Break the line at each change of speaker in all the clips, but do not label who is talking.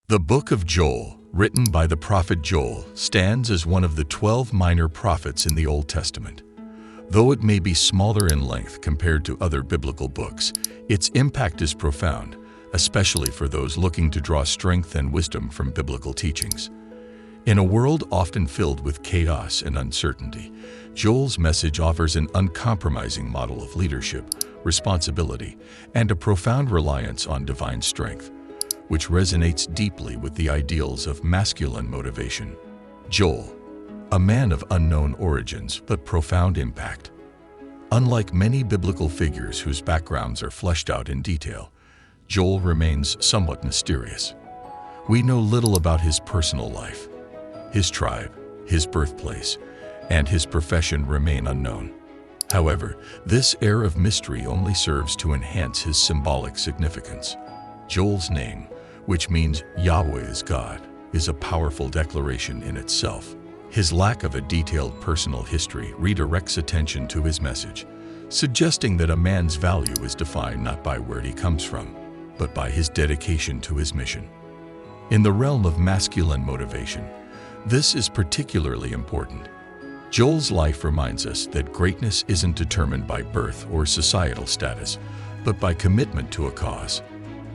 The book of Joel, written by the prophet Joel, stands as one of the 12 minor prophets in the Old Testament. Though it may be smaller in length compared to other biblical books, its impact is profound, especially for those looking to draw strength and wisdom from biblical teachings. In a world often filled with chaos and uncertainty, Joel's message offers an uncompromising model of leadership, responsibility, and a profound reliance on divine strength, which resonates deeply with the ideals of masculine motivation. Joel, a man of unknown origins but profound impact. Unlike many biblical figures whose backgrounds are fleshed out in detail, Joel remains somewhat mysterious. We know little about his personal life. His tribe, his birthplace, and his profession remain unknown. However, this air of mystery only serves to enhance his symbolic significance. Joel's name, which means Yahweh is God, is a powerful declaration in itself. His lack of a detailed personal history redirects attention to his message, suggesting that a man's value is defined not by where he comes from, but by his dedication to his mission. In the realm of masculine motivation, this is particularly important. Joel's life reminds us that greatness isn't determined by birth or societal status, but by commitment to a cause.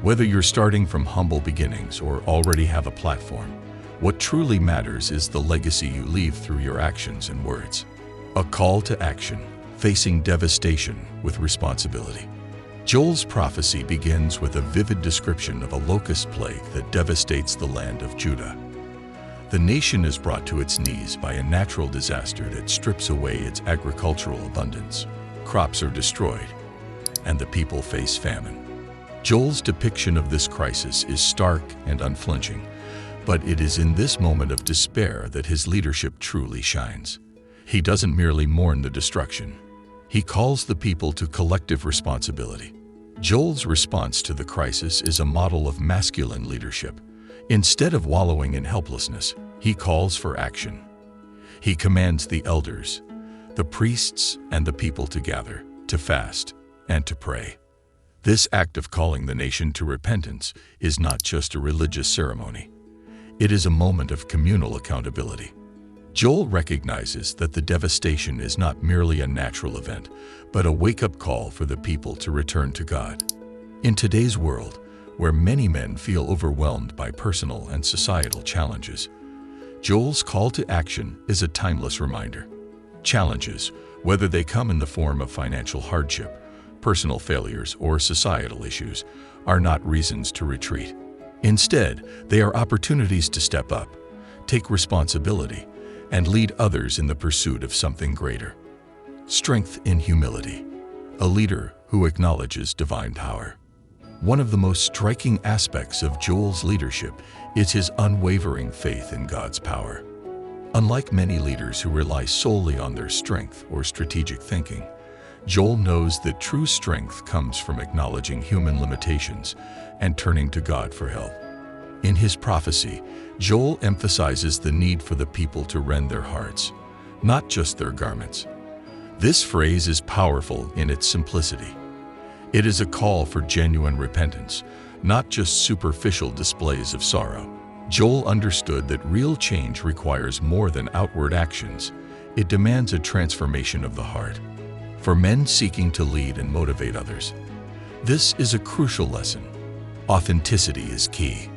Whether you're starting from humble beginnings or already have a platform, what truly matters is the legacy you leave through your actions and words. A call to action, facing devastation with responsibility. Joel's prophecy begins with a vivid description of a locust plague that devastates the land of Judah. The nation is brought to its knees by a natural disaster that strips away its agricultural abundance. Crops are destroyed, and the people face famine. Joel's depiction of this crisis is stark and unflinching, but it is in this moment of despair that his leadership truly shines. He doesn't merely mourn the destruction. He calls the people to collective responsibility. Joel's response to the crisis is a model of masculine leadership. Instead of wallowing in helplessness, he calls for action. He commands the elders, the priests, and the people to gather, to fast, and to pray. This act of calling the nation to repentance is not just a religious ceremony. It is a moment of communal accountability. Joel recognizes that the devastation is not merely a natural event, but a wake-up call for the people to return to God. In today's world, where many men feel overwhelmed by personal and societal challenges, Joel's call to action is a timeless reminder. Challenges, whether they come in the form of financial hardship, personal failures, or societal issues, are not reasons to retreat. Instead, they are opportunities to step up, take responsibility, and lead others in the pursuit of something greater. Strength in humility. A leader who acknowledges divine power. One of the most striking aspects of Joel's leadership is his unwavering faith in God's power. Unlike many leaders who rely solely on their strength or strategic thinking, Joel knows that true strength comes from acknowledging human limitations and turning to God for help. In his prophecy, Joel emphasizes the need for the people to rend their hearts, not just their garments. This phrase is powerful in its simplicity. It is a call for genuine repentance, not just superficial displays of sorrow. Joel understood that real change requires more than outward actions. It demands a transformation of the heart. For men seeking to lead and motivate others, this is a crucial lesson. Authenticity is key.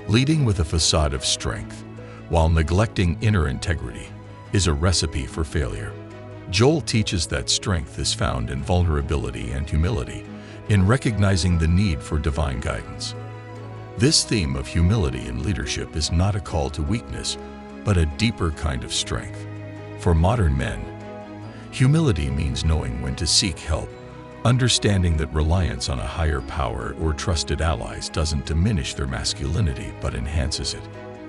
Leading with a facade of strength, while neglecting inner integrity, is a recipe for failure. Joel teaches that strength is found in vulnerability and humility, in recognizing the need for divine guidance. This theme of humility in leadership is not a call to weakness, but a deeper kind of strength. For modern men, humility means knowing when to seek help, understanding that reliance on a higher power or trusted allies doesn't diminish their masculinity but enhances it.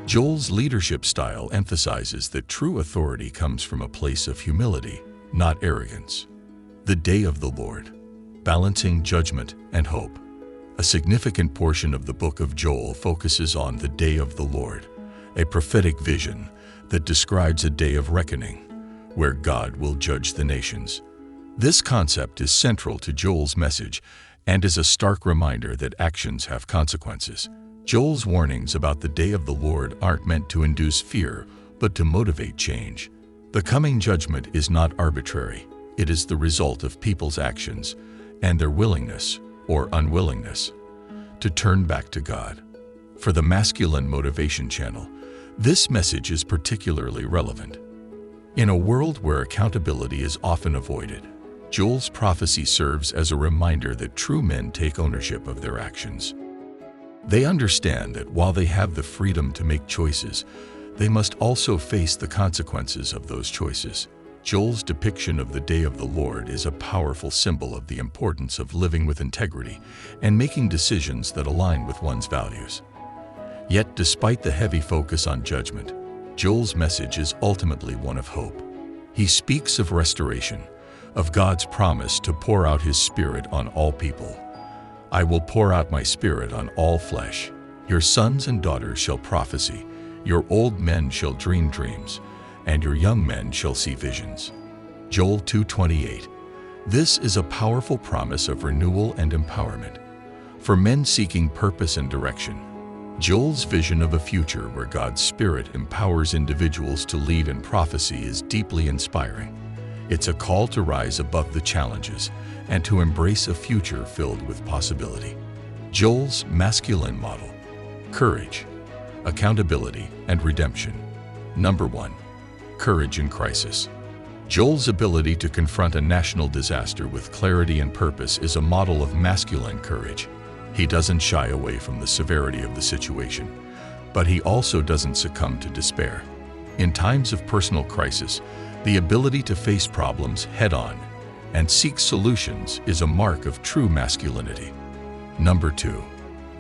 Joel's leadership style emphasizes that true authority comes from a place of humility, not arrogance. The day of the Lord. Balancing judgment and hope. A significant portion of the book of Joel focuses on the day of the Lord, a prophetic vision that describes a day of reckoning, where God will judge the nations. This concept is central to Joel's message and is a stark reminder that actions have consequences. Joel's warnings about the day of the Lord aren't meant to induce fear, but to motivate change. The coming judgment is not arbitrary. It is the result of people's actions and their willingness or unwillingness to turn back to God. For the Masculine Motivation Channel, this message is particularly relevant. In a world where accountability is often avoided, Joel's prophecy serves as a reminder that true men take ownership of their actions. They understand that while they have the freedom to make choices, they must also face the consequences of those choices. Joel's depiction of the day of the Lord is a powerful symbol of the importance of living with integrity and making decisions that align with one's values. Yet, despite the heavy focus on judgment, Joel's message is ultimately one of hope. He speaks of restoration, of God's promise to pour out His Spirit on all people. "I will pour out my Spirit on all flesh. Your sons and daughters shall prophesy, your old men shall dream dreams, and your young men shall see visions." Joel 2:28. This is a powerful promise of renewal and empowerment. For men seeking purpose and direction, Joel's vision of a future where God's Spirit empowers individuals to lead in prophecy is deeply inspiring. It's a call to rise above the challenges and to embrace a future filled with possibility. Joel's masculine model: courage, accountability, and redemption. Number 1. Courage in crisis. Joel's ability to confront a national disaster with clarity and purpose is a model of masculine courage. He doesn't shy away from the severity of the situation, but he also doesn't succumb to despair. In times of personal crisis, the ability to face problems head-on and seek solutions is a mark of true masculinity. Number 2.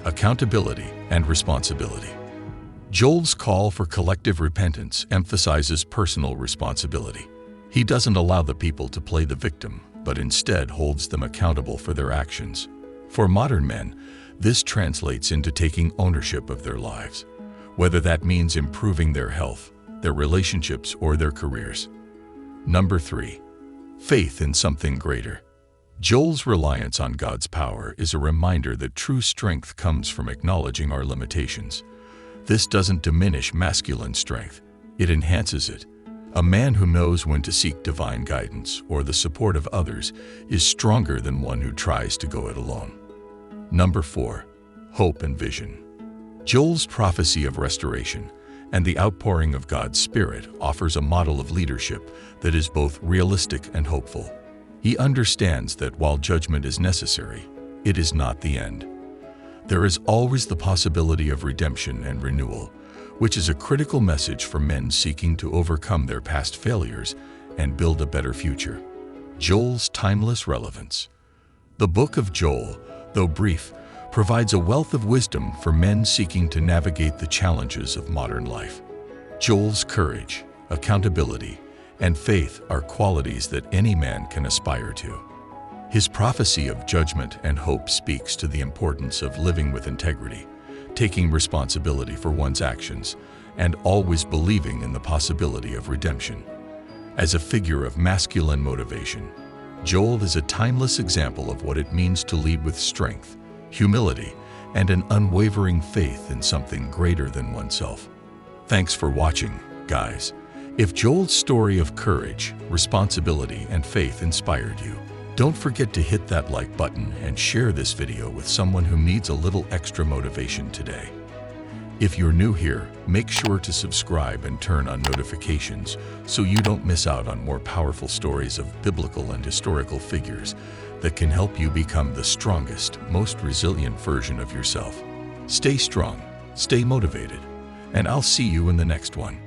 Accountability and responsibility. Joel's call for collective repentance emphasizes personal responsibility. He doesn't allow the people to play the victim, but instead holds them accountable for their actions. For modern men, this translates into taking ownership of their lives, whether that means improving their health, their relationships, or their careers. Number 3. Faith in something greater. Joel's reliance on God's power is a reminder that true strength comes from acknowledging our limitations. This doesn't diminish masculine strength, it enhances it. A man who knows when to seek divine guidance or the support of others is stronger than one who tries to go it alone. Number 4. Hope and vision. Joel's prophecy of restoration and the outpouring of God's Spirit offers a model of leadership that is both realistic and hopeful. He understands that while judgment is necessary, it is not the end. There is always the possibility of redemption and renewal, which is a critical message for men seeking to overcome their past failures and build a better future. Joel's timeless relevance. The book of Joel, though brief, provides a wealth of wisdom for men seeking to navigate the challenges of modern life. Joel's courage, accountability, and faith are qualities that any man can aspire to. His prophecy of judgment and hope speaks to the importance of living with integrity, taking responsibility for one's actions, and always believing in the possibility of redemption. As a figure of masculine motivation, Joel is a timeless example of what it means to lead with strength, humility, and an unwavering faith in something greater than oneself. Thanks for watching, guys. If Joel's story of courage, responsibility, and faith inspired you, don't forget to hit that like button and share this video with someone who needs a little extra motivation today. If you're new here, make sure to subscribe and turn on notifications so you don't miss out on more powerful stories of biblical and historical figures that can help you become the strongest, most resilient version of yourself. Stay strong, stay motivated, and I'll see you in the next one.